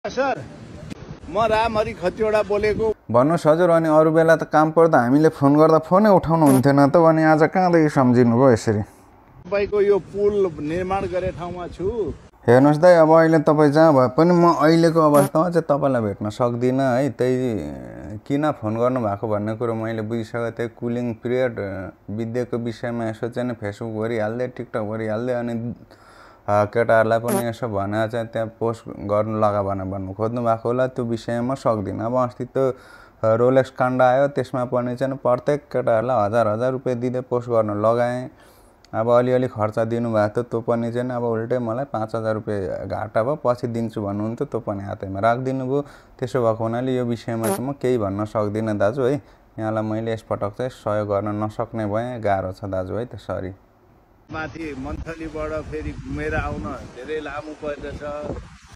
Sir म रामहरि खतिवडा बोलेको। भन्नुहोस् हजुर। अनि अरू बेला त काम पर्दा हामीले फोन गर्दा फोनै उठाउनु हुन्थेन त, अनि आज कहाँदेखि सम्झिनु भयो यसरी? तपाईँको यो पुल निर्माण गरे ठाउँमा छु। हेर्नुहोस् दाइ, अब अहिले तपाईँ जहाँ भए पनि म अहिलेको अवस्थामा चाहिँ तपाईँलाई भेट्न सक्दिनँ है। त्यही किन फोन गर्नुभएको भन्ने कुरो मैले बुझिसकेँ। त्यही कुलिङ पिरियड विद्याको विषयमा यसो चाहिँ फेसबुक भरिहाल्दै, टिकटक भरिहाल्दै, अनि केटाहरूलाई पनि यसो भने चाहिँ त्यहाँ पोस्ट गर्नु लगा भनेर भन्नु खोज्नु भएको होला। त्यो विषयमा सक्दिनँ। अब अस्ति त रोलेक्स काण्ड आयो, त्यसमा पनि चाहिँ प्रत्येक केटाहरूलाई 1000 रुपियाँ दिँदै पोस्ट गर्नु लगाएँ। अब अलिअलि खर्च दिनुभएको थियो, त्यो पनि चाहिँ अब उल्टै मलाई 5000 रुपियाँ घाटा भयो। पछि दिन्छु भन्नुहुन्थ्यो, त्यो पनि हातैमा राखिदिनु भयो। त्यसो भएको हुनाले यो विषयमा चाहिँ म केही भन्न सक्दिनँ दाजु है। यहाँलाई मैले यसपटक चाहिँ सहयोग गर्न नसक्ने भएँ। गाह्रो छ दाजु है, त सरी। माथि मन्थलीबाट फेरि घुमेर आउन धेरै लामो पर्दछ।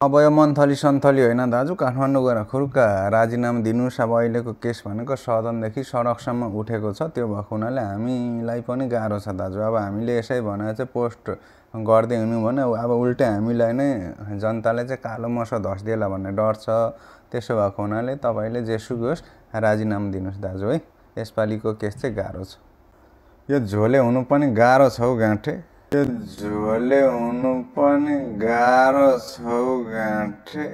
अब यो मन्थली सन्थली होइन दाजु, काठमाडौँ गएर खुर्का राजीनामा दिनुहोस्। अब अहिलेको केस भनेको सदनदेखि सडकसम्म उठेको छ। त्यो भएको हुनाले हामीलाई पनि गाह्रो छ दाजु। अब हामीले यसै भनेर चाहिँ पोस्ट गर्दै हुनु भने अब उल्टै हामीलाई नै जनताले चाहिँ कालो मसो धस्दिएला भन्ने डर छ। त्यसो भएको हुनाले तपाईँले जेसुकै होस् राजीनामा दिनुहोस् दाजु है। यसपालिको केस चाहिँ गाह्रो छ। यो झोले हुनु पनि गाह्रो छ हौ गाँठे। यो झोले हुनु पनि गाह्रो छ हौ गाँठे।